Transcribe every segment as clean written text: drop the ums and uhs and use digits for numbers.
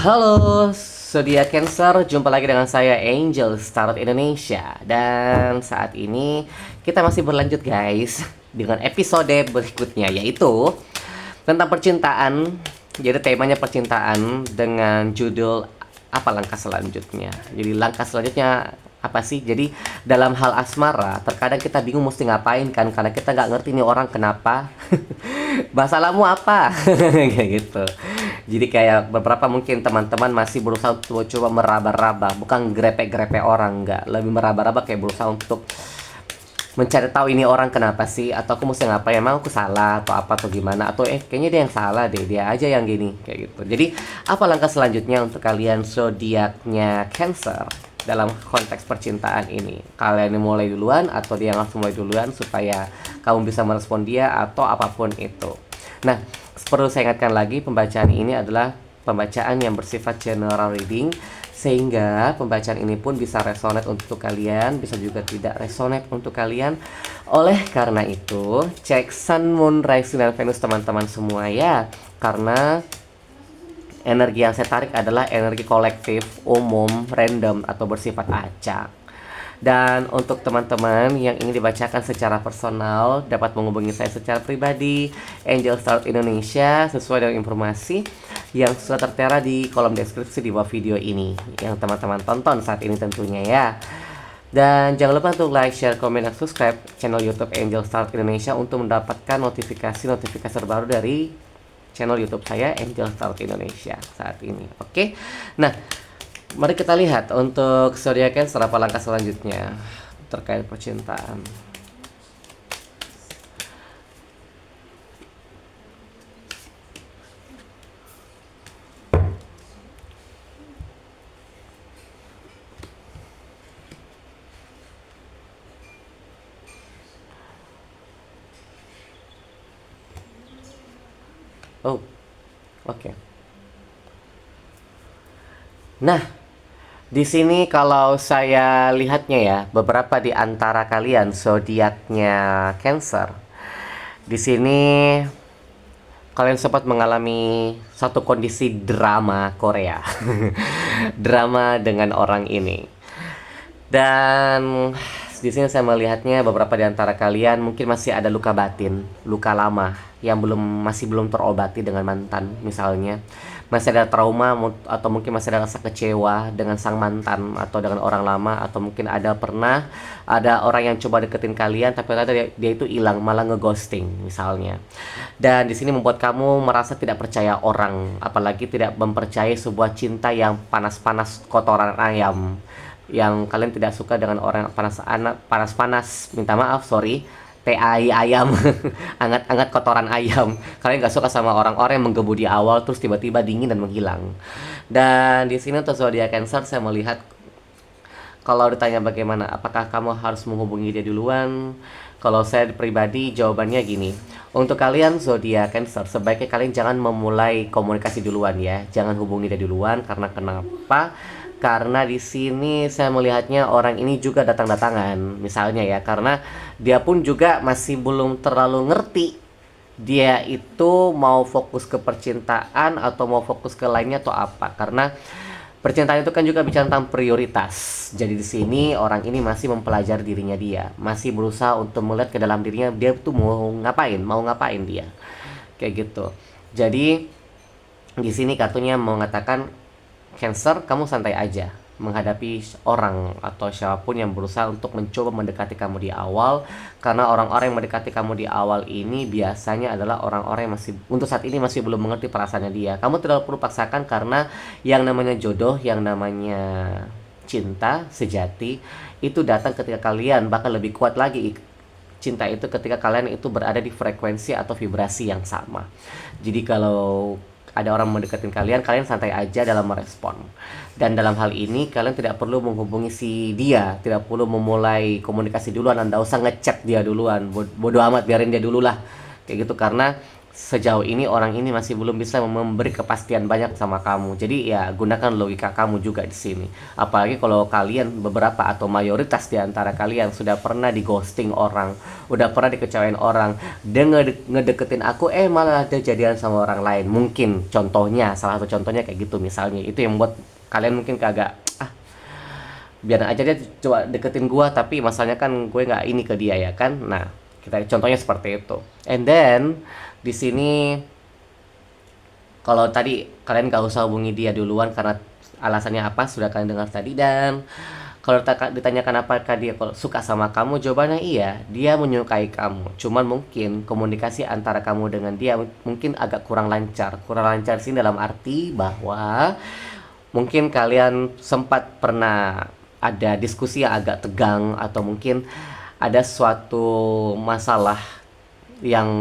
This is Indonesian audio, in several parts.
Halo, zodiak Cancer, jumpa lagi dengan saya Angel Starot Indonesia. Dan saat ini kita masih berlanjut guys dengan episode berikutnya, yaitu tentang percintaan. Jadi temanya percintaan dengan judul apa langkah selanjutnya. Jadi langkah selanjutnya apa sih? Jadi dalam hal asmara terkadang kita bingung mesti ngapain kan, karena kita nggak ngerti nih orang kenapa. Masalahmu apa? Kayak gitu. Jadi kayak beberapa mungkin teman-teman masih berusaha untuk coba meraba-raba, bukan grepe-grepe orang, nggak, lebih meraba-raba kayak berusaha untuk mencari tahu ini orang kenapa sih, atau aku mesti ngapain, emang aku salah atau apa atau gimana, atau kayaknya dia yang salah deh, dia aja yang gini, kayak gitu. Jadi apa langkah selanjutnya untuk kalian zodiaknya Cancer dalam konteks percintaan ini? Kalian yang mulai duluan atau dia yang harus mulai duluan supaya kamu bisa merespon dia atau apapun itu. Nah, perlu saya ingatkan lagi, pembacaan ini adalah pembacaan yang bersifat general reading, sehingga pembacaan ini pun bisa resonate untuk kalian, bisa juga tidak resonate untuk kalian. Oleh karena itu, cek Sun, Moon, Rising, dan Venus teman-teman semua ya, karena energi yang saya tarik adalah energi kolektif, umum, random, atau bersifat acak. Dan untuk teman-teman yang ingin dibacakan secara personal, dapat menghubungi saya secara pribadi, Angel Starot Indonesia, sesuai dengan informasi yang sudah tertera di kolom deskripsi di bawah video ini, yang teman-teman tonton saat ini tentunya ya. Dan jangan lupa untuk like, share, komen, dan subscribe channel YouTube Angel Starot Indonesia untuk mendapatkan notifikasi-notifikasi terbaru dari channel YouTube saya, Angel Starot Indonesia saat ini. Oke, nah mari kita lihat untuk zodiak Cancer apa langkah selanjutnya terkait percintaan. Oh, oke. Nah, di sini kalau saya lihatnya ya, beberapa di antara kalian zodiaknya Cancer, di sini kalian sempat mengalami satu kondisi drama Korea. Drama dengan orang ini. Dan di sini saya melihatnya beberapa di antara kalian mungkin masih ada luka batin, luka lama yang masih belum terobati dengan mantan misalnya. Masih ada trauma atau mungkin masih ada rasa kecewa dengan sang mantan atau dengan orang lama, atau mungkin pernah ada orang yang coba deketin kalian tapi ternyata dia itu hilang, malah ngeghosting misalnya. Dan di sini membuat kamu merasa tidak percaya orang, apalagi tidak mempercayai sebuah cinta yang panas-panas kotoran ayam, yang kalian tidak suka dengan orang yang panas-panas, minta maaf, sorry, TAI ayam. Anget-anget kotoran ayam. Kalian nggak suka sama orang-orang yang menggebu di awal terus tiba-tiba dingin dan menghilang. Dan di sini untuk zodiak Cancer saya melihat, kalau ditanya bagaimana, apakah kamu harus menghubungi dia duluan? Kalau saya pribadi jawabannya gini. Untuk kalian zodiak Cancer, sebaiknya kalian jangan memulai komunikasi duluan ya. Jangan hubungi dia duluan, karena kenapa? Karena di sini saya melihatnya orang ini juga datang-datangan misalnya ya, karena dia pun juga masih belum terlalu ngerti dia itu mau fokus ke percintaan atau mau fokus ke lainnya atau apa. Karena percintaan itu kan juga bicara tentang prioritas. Jadi di sini orang ini masih mempelajari dirinya dia, masih berusaha untuk melihat ke dalam dirinya, dia tuh mau ngapain dia. Kayak gitu. Jadi di sini kartunya mengatakan, Cancer, kamu santai aja menghadapi orang atau siapapun yang berusaha untuk mencoba mendekati kamu di awal, karena orang-orang yang mendekati kamu di awal ini biasanya adalah orang-orang yang masih untuk saat ini masih belum mengerti perasaannya dia. Kamu tidak perlu paksakan, karena yang namanya jodoh, yang namanya cinta sejati itu datang ketika kalian, bahkan lebih kuat lagi cinta itu ketika kalian itu berada di frekuensi atau vibrasi yang sama. Jadi kalau ada orang mendekatin kalian, kalian santai aja dalam merespon. Dan dalam hal ini kalian tidak perlu menghubungi si dia, tidak perlu memulai komunikasi duluan, Anda usah ngechat dia duluan. Bodoh amat, biarin dia dulu lah. Kayak gitu, karena sejauh ini orang ini masih belum bisa memberi kepastian banyak sama kamu. Jadi ya gunakan logika kamu juga di sini. Apalagi kalau kalian beberapa atau mayoritas di antara kalian sudah pernah di ghosting orang, udah pernah dikecewain orang, dia ngedeketin aku, malah dia jadian sama orang lain. Mungkin contohnya, salah satu contohnya kayak gitu misalnya. Itu yang buat kalian mungkin kagak, biar aja dia coba deketin gua, tapi masalahnya kan gue nggak ini ke dia ya kan. Nah, kita contohnya seperti itu. And then di sini kalau tadi kalian gak usah hubungi dia duluan karena alasannya apa sudah kalian dengar tadi. Dan kalau ditanyakan apakah dia kalau suka sama kamu, jawabannya iya, dia menyukai kamu. Cuman mungkin komunikasi antara kamu dengan dia mungkin agak kurang lancar. Kurang lancar sih dalam arti bahwa mungkin kalian sempat pernah ada diskusi yang agak tegang, atau mungkin ada suatu masalah yang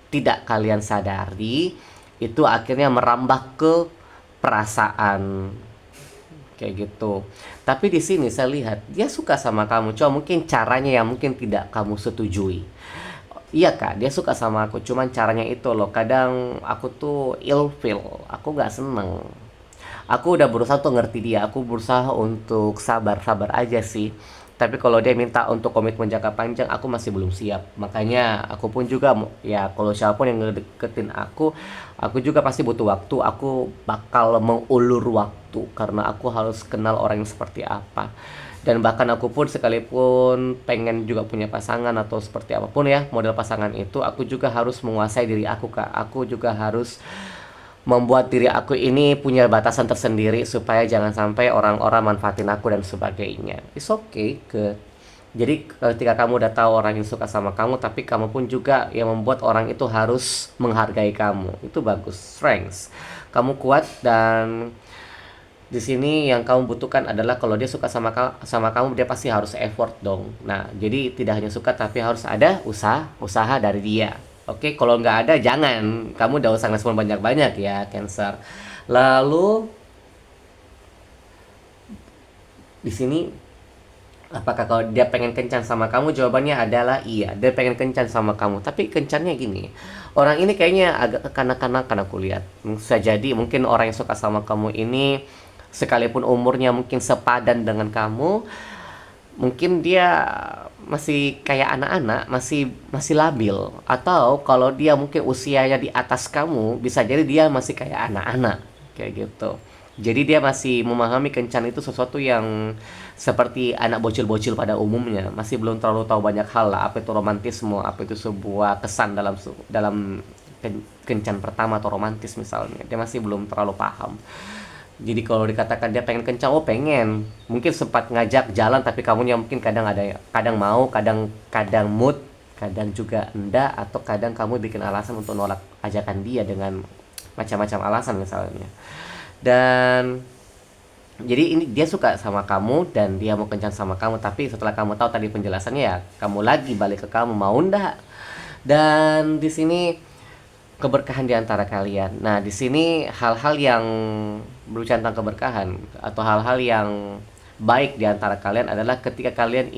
tidak kalian sadari, itu akhirnya merambah ke perasaan kayak gitu. Tapi di sini saya lihat dia suka sama kamu, cuma mungkin caranya yang mungkin tidak kamu setujui. Iya kak, dia suka sama aku, cuman caranya itu loh. Kadang aku tuh ilfeel, aku nggak seneng. Aku udah berusaha tuh ngerti dia, aku berusaha untuk sabar-sabar aja sih. Tapi kalau dia minta untuk komitmen jangka panjang, aku masih belum siap. Makanya aku pun juga ya kalau siapapun yang ngedeketin aku juga pasti butuh waktu. Aku bakal mengulur waktu karena aku harus kenal orang yang seperti apa. Dan bahkan aku pun sekalipun pengen juga punya pasangan atau seperti apapun ya model pasangan itu, aku juga harus menguasai diri aku kak. Aku juga harus membuat diri aku ini punya batasan tersendiri supaya jangan sampai orang-orang manfaatin aku dan sebagainya. It's okay ke. Jadi ketika kamu udah tahu orang yang suka sama kamu, tapi kamu pun juga yang membuat orang itu harus menghargai kamu. Itu bagus. Strengths. Kamu kuat, dan di sini yang kamu butuhkan adalah kalau dia suka sama kamu, dia pasti harus effort dong. Nah, jadi tidak hanya suka tapi harus ada usaha dari dia. Oke, kalau nggak ada jangan. Kamu udah usah respon banyak-banyak ya, Cancer. Lalu di sini apakah kalau dia pengen kencan sama kamu? Jawabannya adalah iya, dia pengen kencan sama kamu. Tapi kencannya gini, orang ini kayaknya agak kekanak-kanakan aku lihat. Bisa jadi mungkin orang yang suka sama kamu ini, sekalipun umurnya mungkin sepadan dengan kamu, mungkin dia masih kayak anak-anak, masih masih labil. Atau kalau dia mungkin usianya di atas kamu, bisa jadi dia masih kayak anak-anak kayak gitu. Jadi dia masih memahami kencan itu sesuatu yang seperti anak bocil-bocil pada umumnya, masih belum terlalu tahu banyak hal lah, apa itu romantisme, apa itu sebuah kesan dalam kencan pertama atau romantis misalnya. Dia masih belum terlalu paham. Jadi kalau dikatakan dia pengen kencan, oh pengen. Mungkin sempat ngajak jalan tapi kamunya mungkin kadang ada, kadang mau, kadang kadang mood, kadang juga enggak, atau kadang kamu bikin alasan untuk nolak ajakan dia dengan macam-macam alasan misalnya. Dan jadi ini dia suka sama kamu dan dia mau kencan sama kamu, tapi setelah kamu tahu tadi penjelasannya ya kamu lagi balik ke kamu mau ndak. Dan di sini keberkahan di antara kalian. Nah, di sini hal-hal yang berbicara tentang keberkahan atau hal-hal yang baik di antara kalian adalah kalian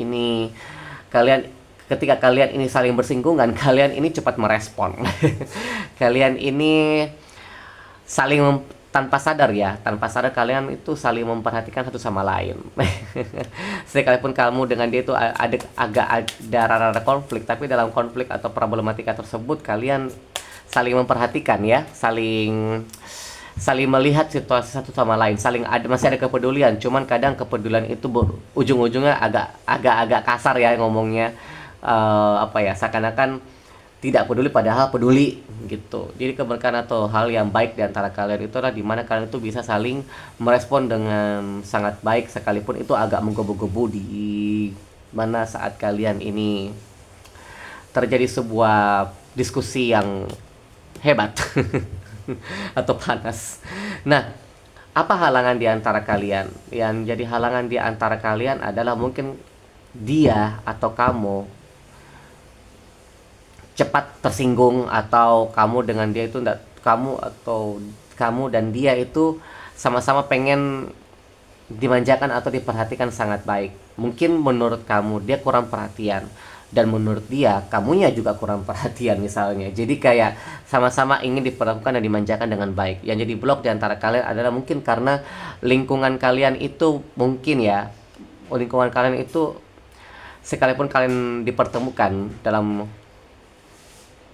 ketika kalian ini saling bersinggungan, kalian ini cepat merespon. Kalian ini saling tanpa sadar ya, tanpa sadar kalian itu saling memperhatikan satu sama lain. Sekalipun kamu dengan dia itu agak ada rada konflik, tapi dalam konflik atau problematika tersebut kalian saling memperhatikan ya, saling melihat situasi satu sama lain, masih ada kepedulian. Cuman kadang kepedulian itu ujung-ujungnya agak kasar ya ngomongnya. Apa ya, seakan-akan tidak peduli padahal peduli gitu. Jadi keberkahan atau hal yang baik di antara kalian itu adalah dimana kalian itu bisa saling merespon dengan sangat baik, sekalipun itu agak menggebu-gebu di mana saat kalian ini terjadi sebuah diskusi yang hebat atau panas. Nah, apa halangan di antara kalian? Yang jadi halangan di antara kalian adalah mungkin dia atau kamu cepat tersinggung, atau kamu dengan dia itu enggak, kamu dan dia itu sama-sama pengen dimanjakan atau diperhatikan sangat baik. Mungkin menurut kamu dia kurang perhatian. dan menurut dia kamunya juga kurang perhatian misalnya. Jadi kayak sama-sama ingin diperlakukan dan dimanjakan dengan baik. Yang jadi blok di antara kalian adalah mungkin karena lingkungan kalian itu mungkin ya, lingkungan kalian itu sekalipun kalian dipertemukan dalam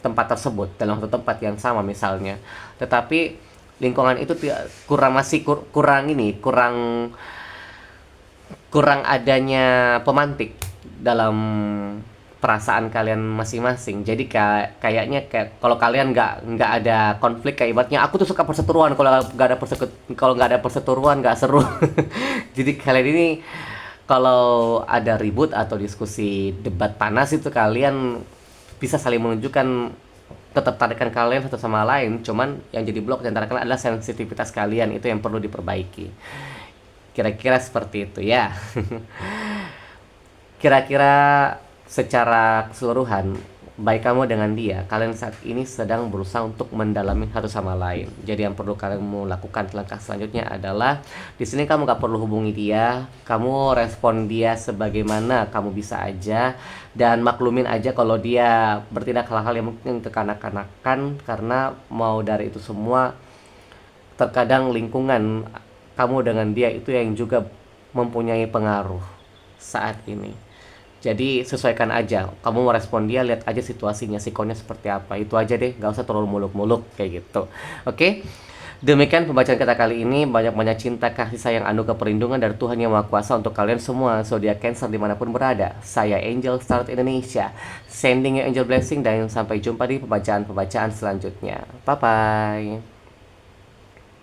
tempat tersebut, dalam satu tempat yang sama misalnya, tetapi lingkungan itu kurang, masih kurang ini, kurang kurang adanya pemantik dalam perasaan kalian masing-masing. Jadi kayaknya kayak kalau kalian nggak ada konflik, kayak ibaratnya aku tuh suka perseteruan, kalau nggak ada perseteruan nggak seru. Jadi kalian ini kalau ada ribut atau diskusi debat panas itu kalian bisa saling menunjukkan ketertarikan kalian satu sama lain, cuman yang jadi blok di antara kalian adalah sensitivitas kalian, itu yang perlu diperbaiki. Kira-kira seperti itu ya. Kira-kira secara keseluruhan, baik kamu dengan dia, kalian saat ini sedang berusaha untuk mendalami satu sama lain. Jadi yang perlu kamu lakukan langkah selanjutnya adalah di sini kamu gak perlu hubungi dia, kamu respon dia sebagaimana kamu bisa aja, dan maklumin aja kalau dia bertindak hal-hal yang mungkin kekanak-kanakan, karena mau dari itu semua terkadang lingkungan kamu dengan dia itu yang juga mempunyai pengaruh saat ini. Jadi sesuaikan aja, kamu mau respon dia, lihat aja situasinya, sikonnya seperti apa. Itu aja deh, gak usah terlalu muluk-muluk kayak gitu. Oke, demikian pembacaan kita kali ini. Banyak-banyak cinta, kasih sayang, anugerah perlindungan dari Tuhan Yang Maha Kuasa untuk kalian semua zodiak Cancer dimanapun berada. Saya Angel Start Indonesia, sending you angel blessing, dan sampai jumpa di pembacaan-pembacaan selanjutnya. Bye bye.